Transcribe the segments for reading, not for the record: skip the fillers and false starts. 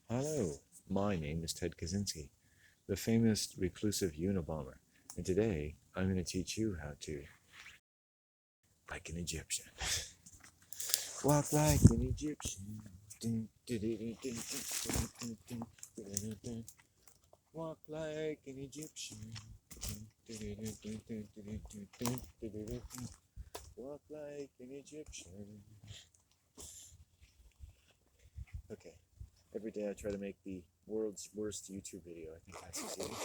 Hello, my name is Ted Kaczynski, the famous reclusive Unabomber, and today I'm going to teach you how to like an Egyptian. Walk like an Egyptian. Walk like an Egyptian. Walk like an Egyptian. Okay. Every day I try to make the world's worst YouTube video. I think I succeeded.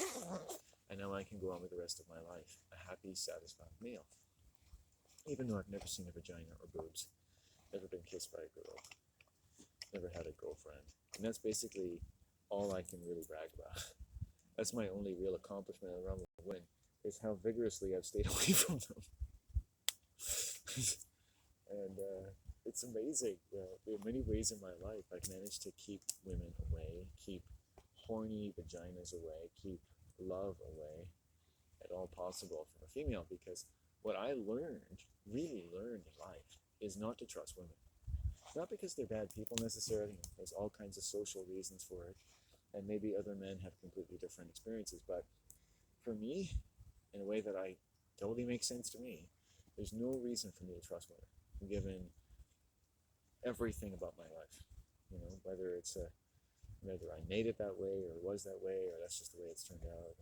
And now I can go on with the rest of my life, a happy, satisfied male. Even though I've never seen a vagina or boobs, never been kissed by a girl, never had a girlfriend. And that's basically all I can really brag about. That's my only real accomplishment around the women, is how vigorously I've stayed away from them. And it's amazing. In many ways in my life, I've managed to keep women away, keep horny vaginas away, keep love away at all possible from a female, because what I really learned in life, is not to trust women. Not because they're bad people necessarily, there's all kinds of social reasons for it, and maybe other men have completely different experiences, but for me, in a way that I totally makes sense to me, there's no reason for me to trust women, given everything about my life. Whether whether I made it that way, or was that way, or that's just the way it's turned out.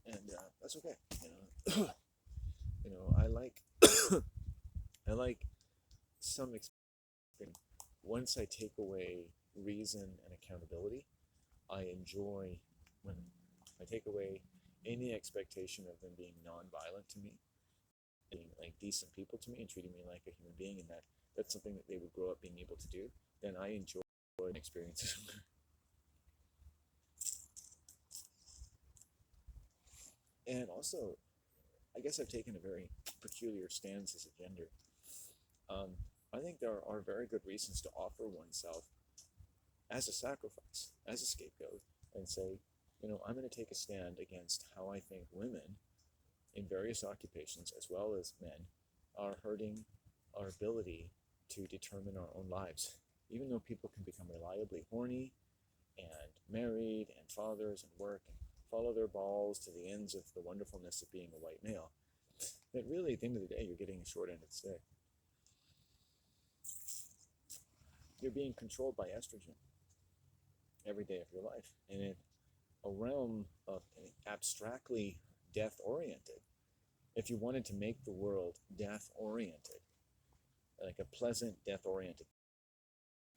And that's okay. I like I like some experience. Once I take away reason and accountability, I enjoy women. I take away any expectation of them being non-violent to me, being like decent people to me, and treating me like a human being, and that's something that they would grow up being able to do. Then I enjoy experiences. And also, I guess I've taken a very peculiar stance as a gender. Um, I think there are very good reasons to offer oneself as a sacrifice, as a scapegoat, and say, I'm going to take a stand against how I think women in various occupations, as well as men, are hurting our ability to determine our own lives. Even though people can become reliably horny and married and fathers and work and follow their balls to the ends of the wonderfulness of being a white male, that really, at the end of the day, you're getting a short end of the stick. You're being controlled by estrogen every day of your life. And in a realm of abstractly death-oriented, if you wanted to make the world death-oriented, like a pleasant death-oriented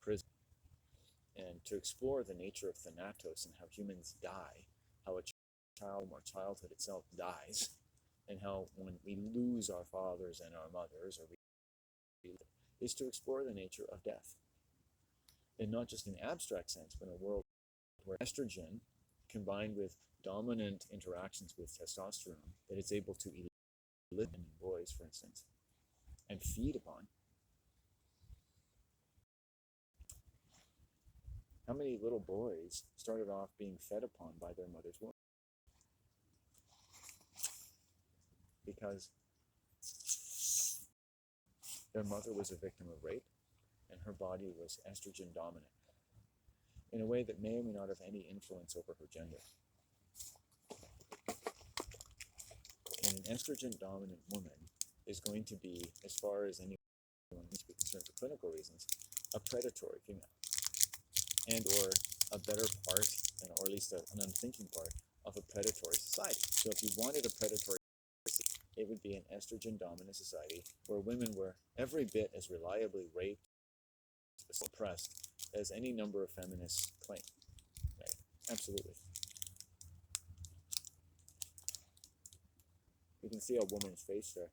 prison, and to explore the nature of thanatos and how humans die, how a child or childhood itself dies, and how when we lose our fathers and our mothers, is to explore the nature of death. And not just in abstract sense, but in a world where estrogen, combined with dominant interactions with testosterone, that it's able to live in boys, for instance, and feed upon. How many little boys started off being fed upon by their mother's womb? Because their mother was a victim of rape, and her body was estrogen dominant, in a way that may or may not have any influence over her gender. And an estrogen dominant woman is going to be, as far as anyone needs to be concerned for clinical reasons, a predatory female, and or a better part, or at least an unthinking part, of a predatory society. So if you wanted a predatory society, it would be an estrogen dominant society where women were every bit as reliably raped, oppressed, as any number of feminists claim. Right? Absolutely. You can see a woman's face there.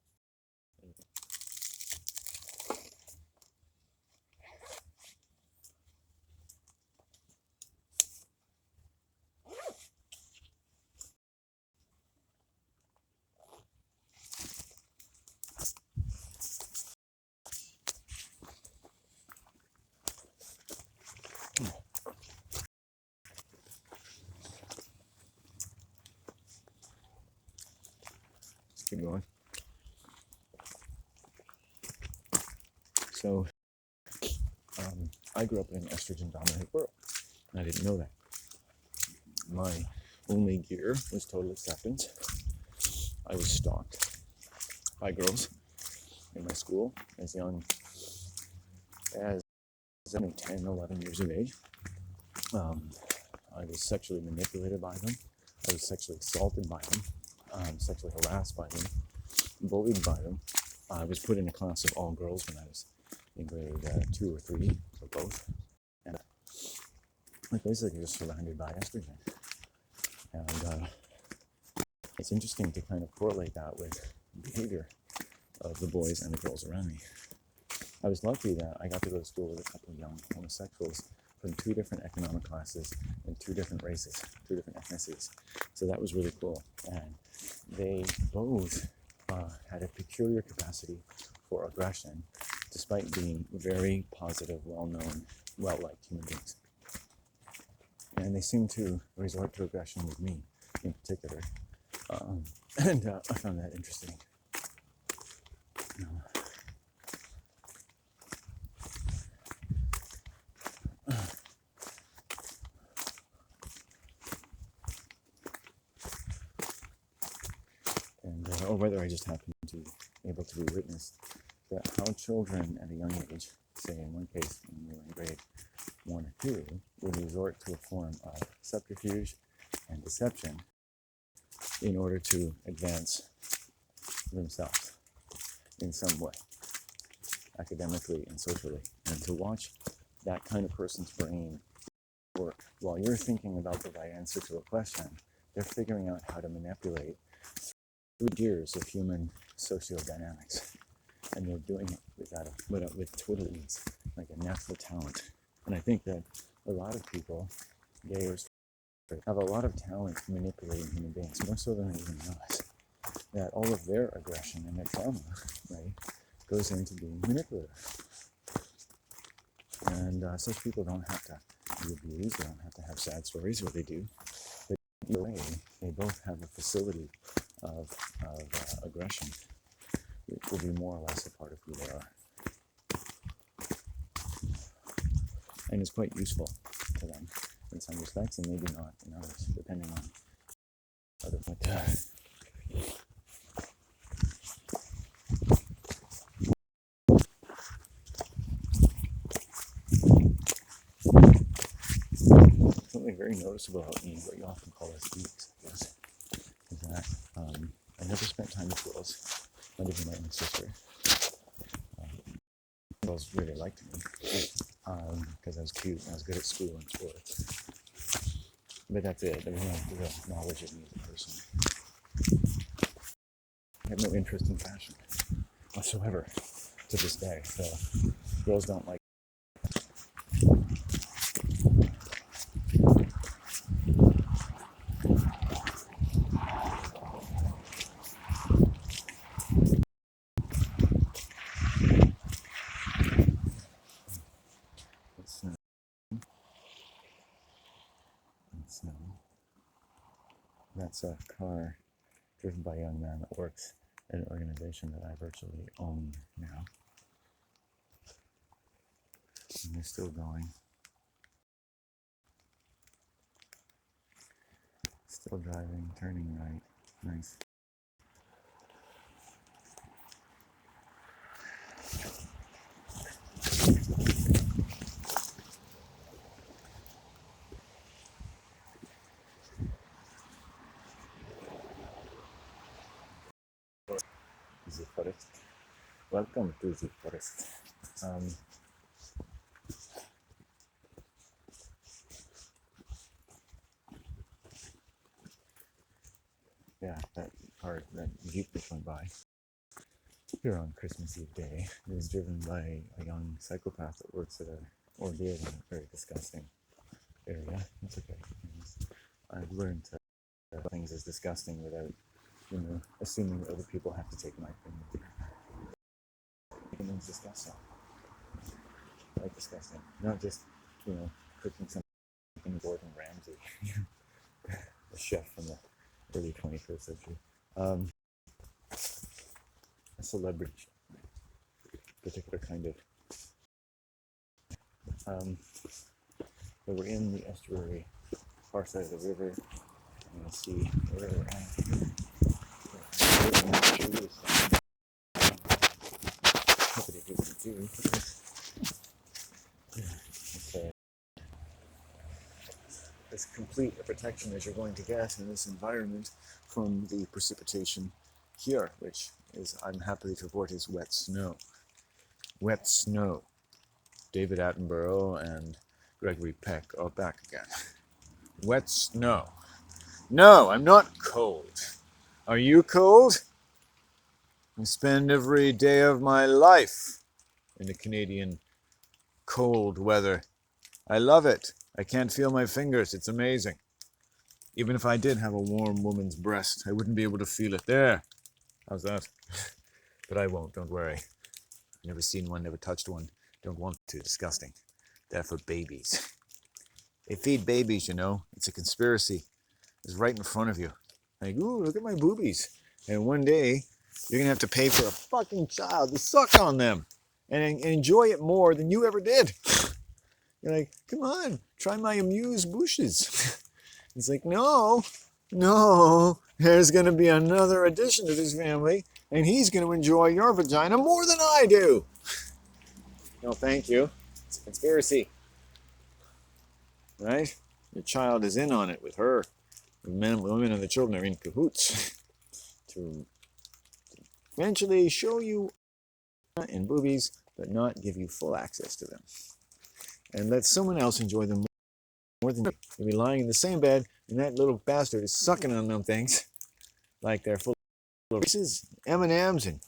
Keep going. So, I grew up in an estrogen-dominated world. I didn't know that. My only gear was total acceptance. I was stalked by girls in my school as young as 10, 11 years of age. I was sexually manipulated by them. I was sexually assaulted by them, sexually harassed by them, bullied by them. I was put in a class of all girls when I was in grade 2 or 3, or both. And I basically just surrounded by estrogen. And it's interesting to kind of correlate that with behavior of the boys and the girls around me. I was lucky that I got to go to school with a couple of young homosexuals from 2 different economic classes and 2 different races, 2 different ethnicities. So that was really cool. And they both had a peculiar capacity for aggression, despite being very positive, well-known, well-liked human beings. And they seemed to resort to aggression with me in particular. And I found that interesting. Or whether I just happened to be able to be witnessed that how children at a young age, say in one case when they were in grade 1 or 2, would resort to a form of subterfuge and deception in order to advance themselves in some way, academically and socially. And to watch that kind of person's brain work while you're thinking about the right answer to a question, they're figuring out how to manipulate through years of human sociodynamics, and they're doing it with total ease, like a natural talent. And I think that a lot of people, gayers, have a lot of talent manipulating human beings, more so than they even realize. That all of their aggression and their trauma, right, goes into being manipulative. And such people don't have to be abused, they don't have to have sad stories, or they do. But either way, they both have a facility of aggression, which will be more or less a part of who they are. And it's quite useful to them in some respects, and maybe not in others, depending on other factors. Something very noticeable about me, what you often call us geeks, is that I never spent time with girls, not even my own sister. Girls really liked me because I was cute and I was good at school and sports. But that's it. There was no real knowledge of me as a person. I have no interest in fashion whatsoever to this day. So girls don't like. It's snow. That's a car driven by a young man that works at an organization that I virtually own now. And they're still going. Still driving, turning right. Nice. The forest. Welcome to the forest. Yeah, that car, that Jeep that went by here on Christmas Eve day is driven by a young psychopath that works at or did in a very disgusting area. It's okay. I've learned to things as disgusting without, assuming that other people have to take my opinion. Things disgusting. Like disgusting. Not just, cooking something Gordon Ramsay, a chef from the early 21st century. celebrity show, particular kind of. We were in the estuary, far side of the river, and you see where we're at. Nobody gives it to. It's as complete a protection as you're going to get in this environment from the precipitation here, which is, I'm happy to report, is wet snow. Wet snow. David Attenborough and Gregory Peck are back again. Wet snow. No, I'm not cold. Are you cold? I spend every day of my life in the Canadian cold weather. I love it. I can't feel my fingers. It's amazing. Even if I did have a warm woman's breast, I wouldn't be able to feel it. There. How's that? But I won't, don't worry. Never seen one, never touched one. Don't want to. Disgusting. They're for babies. They feed babies, you know. It's a conspiracy. It's right in front of you. Like, ooh, look at my boobies. And one day, you're going to have to pay for a fucking child to suck on them and enjoy it more than you ever did. You're like, come on, try my amuse bouches. It's like, no, there's going to be another addition to this family, and he's going to enjoy your vagina more than I do. No, thank you. It's a conspiracy. Right? Your child is in on it with her. The men, women, and the children are in cahoots to eventually show you in boobies, but not give you full access to them. And let someone else enjoy them more than you. You'll be lying in the same bed, and that little bastard is sucking on them things like they're full of Reese's, M&Ms, and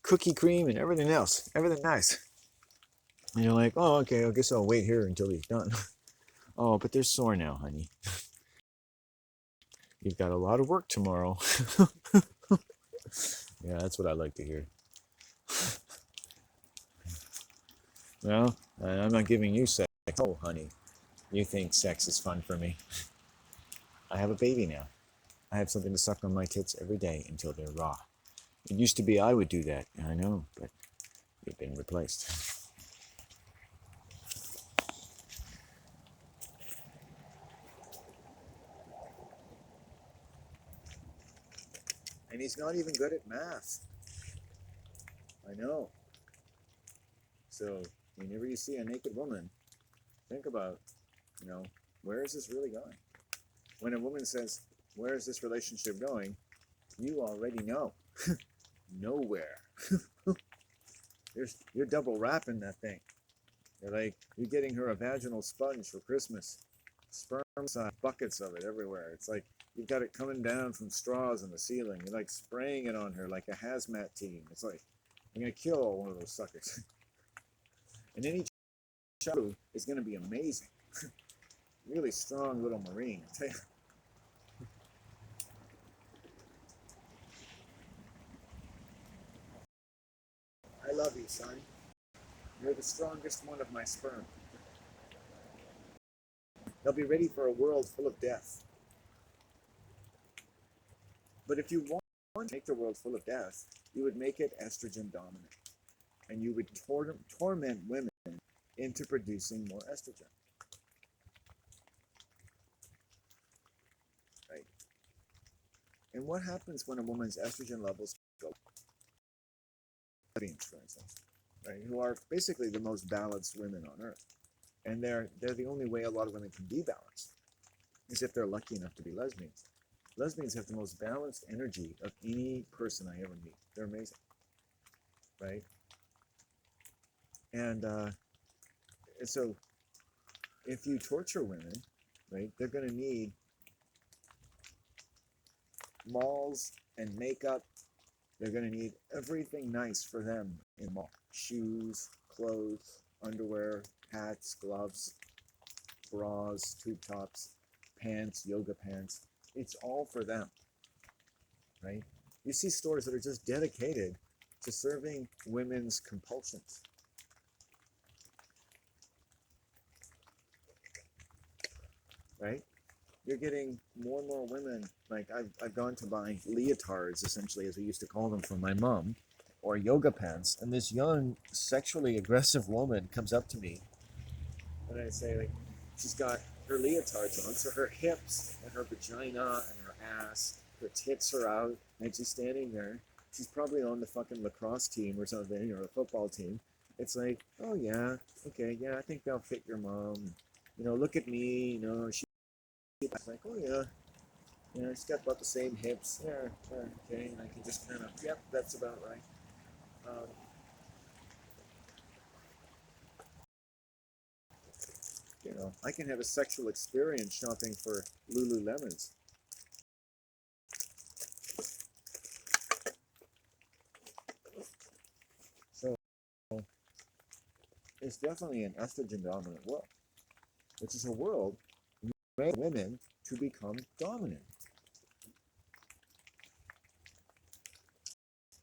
cookie cream, and everything else. Everything nice. And you're like, oh, okay, I guess I'll wait here until he's done. Oh, but they're sore now, honey. You've got a lot of work tomorrow. Yeah, that's what I like to hear. Well, I'm not giving you sex. Oh, honey, you think sex is fun for me. I have a baby now. I have something to suck on my tits every day until they're raw. It used to be I would do that, I know, but you've been replaced. And he's not even good at math. I know. So whenever you see a naked woman, think about, where is this really going? When a woman says, where is this relationship going? You already know. Nowhere. You're double wrapping that thing. You're getting her a vaginal sponge for Christmas. Sperm size buckets of it everywhere. It's like you've got it coming down from straws on the ceiling. You're like spraying it on her like a hazmat team. It's like, I'm going to kill one of those suckers. And any child is going to be amazing. Really strong little Marine. I'll tell you. I love you, son. You're the strongest one of my sperm. They'll be ready for a world full of death. But if you want to make the world full of death, you would make it estrogen dominant. And you would torment women into producing more estrogen. Right? And what happens when a woman's estrogen levels go? Lesbians, for instance, right? Who are basically the most balanced women on earth. And they're the only way a lot of women can be balanced is if they're lucky enough to be lesbians. Lesbians have the most balanced energy of any person I ever meet. They're amazing, right? And so if you torture women, right, they're going to need malls and makeup. They're going to need everything nice for them in the mall. Shoes, clothes, underwear, hats, gloves, bras, tube tops, pants, yoga pants. It's all for them, right? You see stores that are just dedicated to serving women's compulsions. Right? You're getting more and more women. Like I've gone to buy leotards, essentially, as we used to call them, from my mom, or yoga pants, and this young sexually aggressive woman comes up to me, and I say, like, she's got her leotards on, so her hips and her vagina and her ass, her tits are out, and she's standing there. She's probably on the fucking lacrosse team or something, or a football team. It's like, oh yeah, okay, yeah, I think they'll fit your mom. You know, look at me, you know, she's like, oh yeah, you know, she's got about the same hips. Yeah, yeah, okay, and I can just kind of, yep, that's about right. Um, you know, I can have a sexual experience shopping for Lululemons. So it's definitely an estrogen dominant world, which is a world made women to become dominant.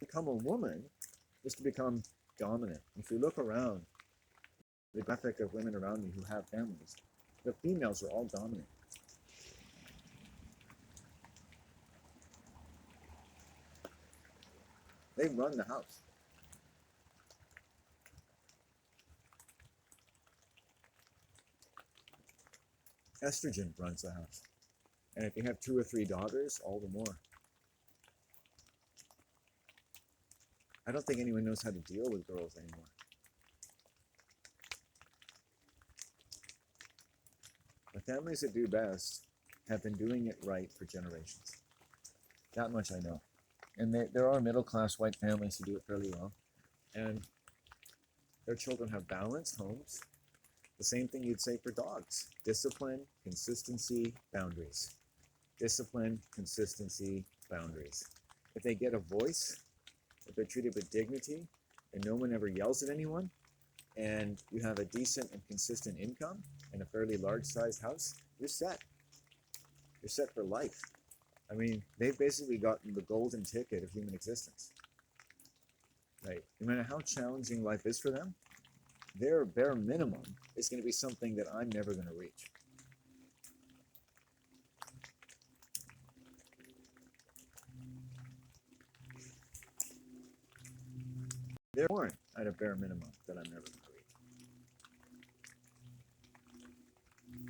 Become a woman is to become dominant. If you look around, the graphic of women around me who have families, the females are all dominant. They run the house. Estrogen runs the house. And if you have 2 or 3 daughters, all the more. I don't think anyone knows how to deal with girls anymore. The families that do best have been doing it right for generations. That much I know. And there are middle-class white families who do it fairly well. And their children have balanced homes. The same thing you'd say for dogs. Discipline, consistency, boundaries. Discipline, consistency, boundaries. If they get a voice, if they're treated with dignity, and no one ever yells at anyone, and you have a decent and consistent income and a fairly large-sized house, you're set. You're set for life. I mean, they've basically gotten the golden ticket of human existence. Right? No matter how challenging life is for them, their bare minimum is going to be something that I'm never going to reach. They're born at a bare minimum that I'm never going to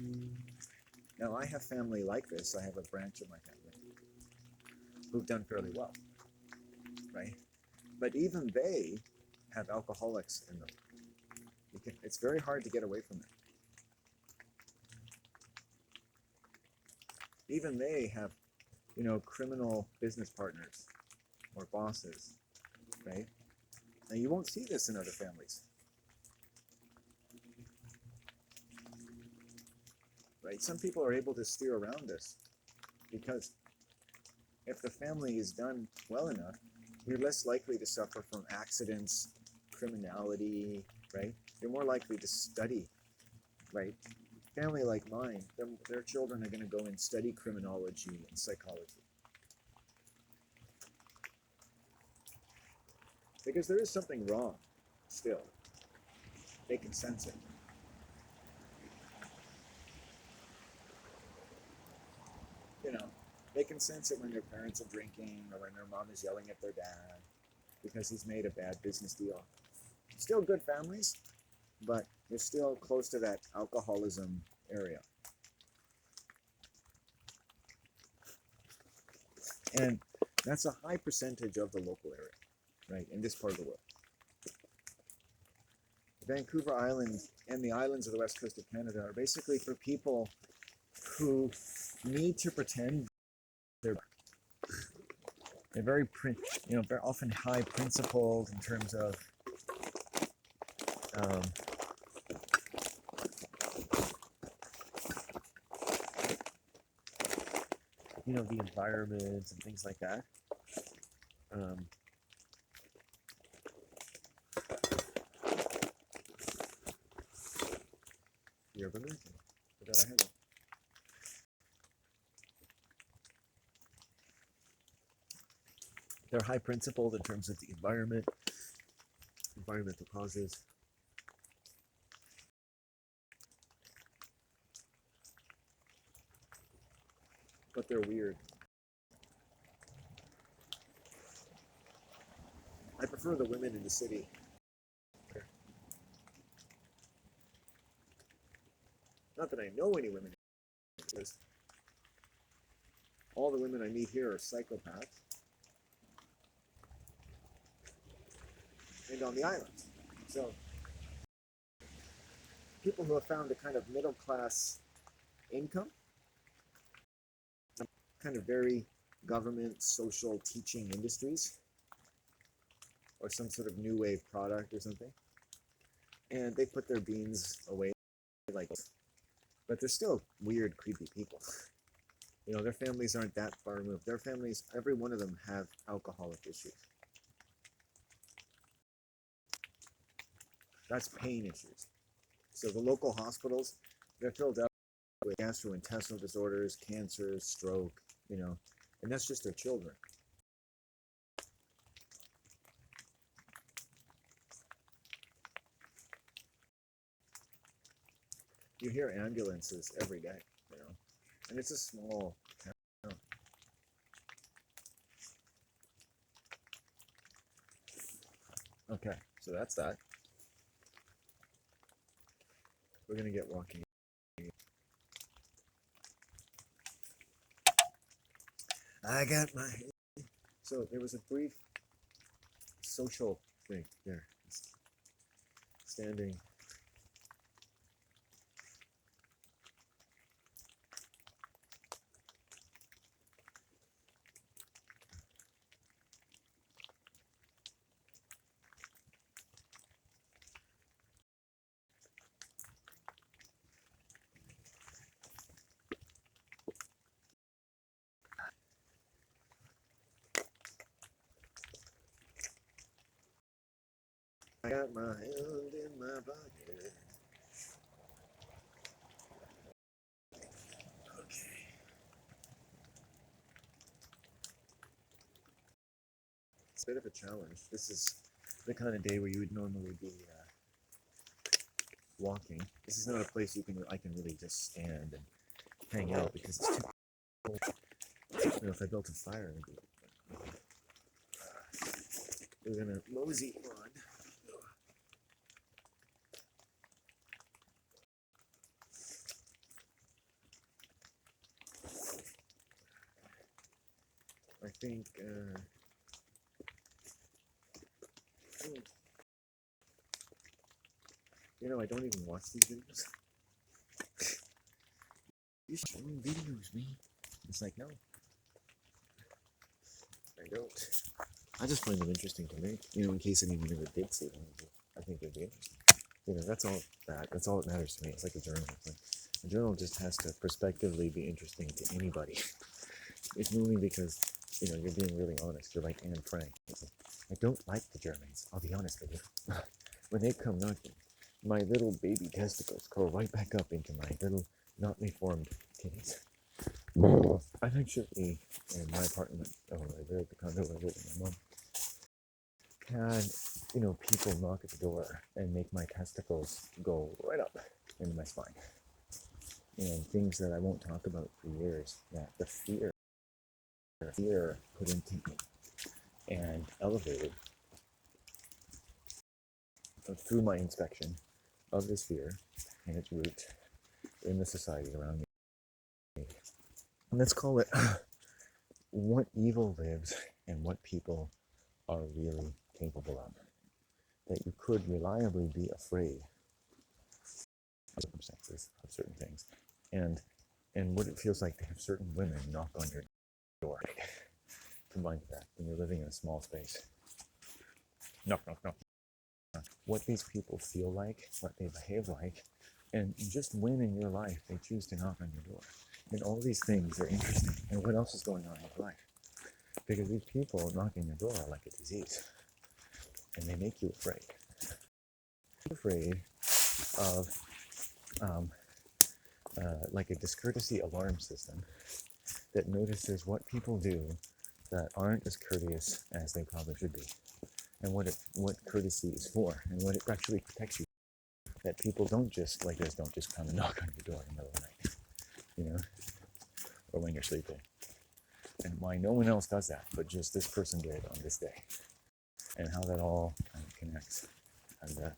reach. Now, I have family like this. I have a branch of my family who've done fairly well, right? But even they have alcoholics in them. It's very hard to get away from it. Even they have, you know, criminal business partners or bosses, right? Now, you won't see this in other families, right? Some people are able to steer around this because if the family is done well enough, you're less likely to suffer from accidents, criminality, right? You're more likely to study, right? Family like mine, their children are going to go and study criminology and psychology. Because there is something wrong still. They can sense it. You know, they can sense it when their parents are drinking or when their mom is yelling at their dad because he's made a bad business deal. Still good families, but they're still close to that alcoholism area. And that's a high percentage of the local area, right, in this part of the world. Vancouver Island and the islands of the west coast of Canada are basically for people who need to pretend they're very, very often high principled in terms of um, the environment and things like that. The urban region. Forgot I had it. They're high principled in terms of the environment, environmental causes. But they're weird. I prefer the women in the city. Not that I know any women, because all the women I meet here are psychopaths. And on the islands. So people who have found a kind of middle class income, kind of very government, social, teaching industries, or some sort of new wave product or something. And they put their beans away like, but they're still weird, creepy people. You know, their families aren't that far removed. Their families, every one of them have alcoholic issues. That's pain issues. So the local hospitals, they're filled up with gastrointestinal disorders, cancers, stroke, you know, and that's just their children. You hear ambulances every day, you know, and it's a small town. Okay, so that's that. We're gonna get walking. I got my. So there was a brief social thing there, standing. I got my hand in my pocket. Okay. It's a bit of a challenge. This is the kind of day where you would normally be walking. This is not a place I can really just stand and hang out because it's too cold. You know, if I built a fire, we're gonna mosey on. I think you know, I don't even watch these videos. You showing videos, man. It's like, no, I don't. I just find them interesting to make, you know, in case anyone ever did see them. I think they'd be interesting. You know, that's all that matters to me. It's like a journal. It's like, a journal just has to prospectively be interesting to anybody. It's only because, you know, you're being really honest. You're like Anne Frank. I don't like the Germans. I'll be honest with you. When they come knocking, my little baby testicles go right back up into my little not formed titties. I've actually, in my apartment, the condo I live with my mom, had, you know, people knock at the door and make my testicles go right up into my spine. And things that I won't talk about for years, that the fear put into me and elevated through my inspection of this fear and its root in the society around me. And let's call it what evil lives and what people are really capable of. That you could reliably be afraid of circumstances, of certain things, and what it feels like to have certain women knock on your door. Combined with that, when you're living in a small space. Knock, knock, knock. What these people feel like, what they behave like, and just when in your life they choose to knock on your door. And all these things are interesting. And what else is going on in your life? Because these people knocking your door are like a disease. And they make you afraid. You're afraid of like a discourtesy alarm system that notices what people do that aren't as courteous as they probably should be, and what courtesy is for, and what it actually protects you. That people don't just come and knock on your door in the middle of the night, you know, or when you're sleeping. And why no one else does that, but just this person did on this day. and how that all kind of connects, and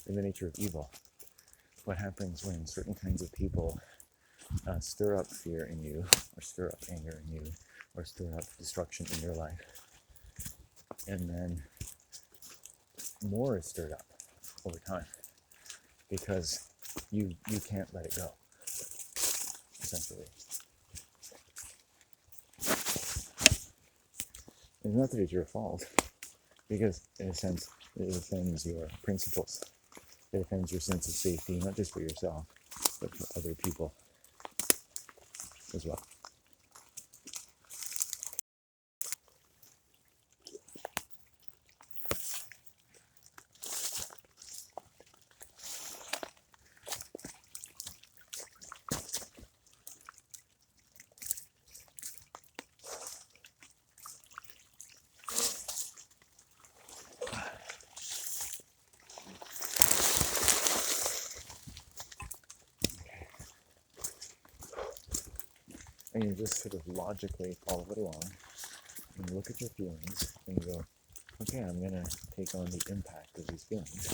in the nature of evil. What happens when certain kinds of people stir up fear in you, or stir up anger in you, or stir up destruction in your life, and then more is stirred up over time because you can't let it go, essentially. It's not that it's your fault, because in a sense it offends your principles. It offends your sense of safety, not just for yourself, but for other people as well. And you just sort of logically follow it along, and you look at your feelings, and you go, okay, I'm going to take on the impact of these feelings.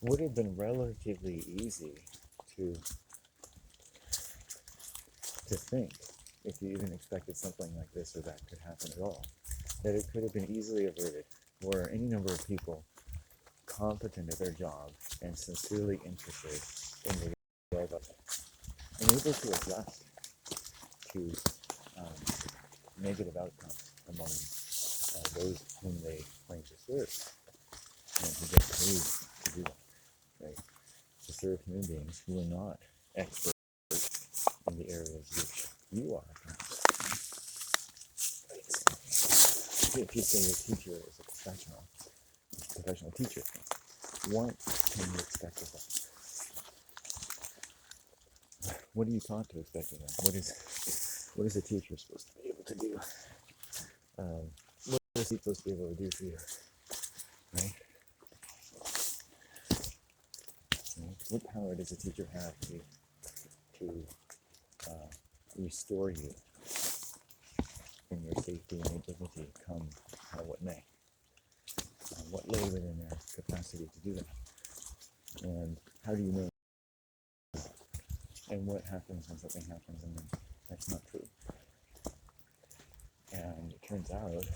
It would have been relatively easy to think, if you even expected something like this or that could happen at all, that it could have been easily averted, were any number of people competent at their job and sincerely interested in the well of it, and able to adjust to negative outcomes among those whom they claim to serve, and who get paid to do that, right? To serve human beings who are not experts in the areas which you are, perhaps. Right. If you say your teacher is a professional teacher, what can you expect of them? What are you taught to expect of them? What is a teacher supposed to be able to do? What is he supposed to be able to do for you? Right? What power does a teacher have to restore you in your safety and your dignity, come what may? What lay within their capacity to do that? And how do you know? And what happens when something happens and then that's not true? And it turns out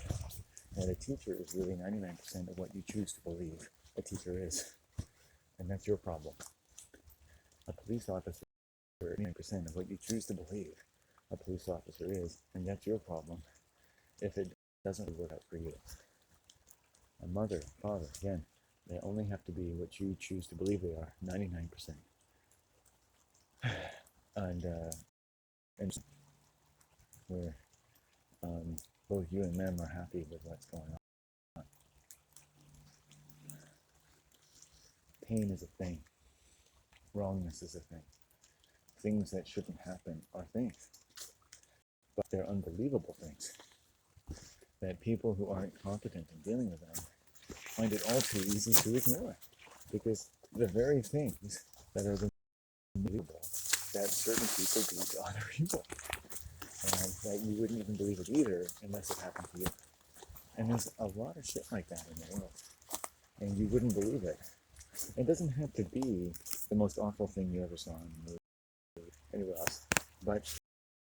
that a teacher is really 99% of what you choose to believe a teacher is. And that's your problem. A police officer is 99% of what you choose to believe a police officer is, and that's your problem if it doesn't work out for you. A mother, father, again, they only have to be what you choose to believe they are, 99%. And where both you and them are happy with what's going on. Pain is a thing. Wrongness is a thing. Things that shouldn't happen are things. But they're unbelievable things that people who aren't competent in dealing with them find it all too easy to ignore. Because the very things that are unbelievable that certain people do to other people, and that you wouldn't even believe it either unless it happened to you. And there's a lot of shit like that in the world, and you wouldn't believe it. It doesn't have to be the most awful thing you ever saw in the movie anywhere else, but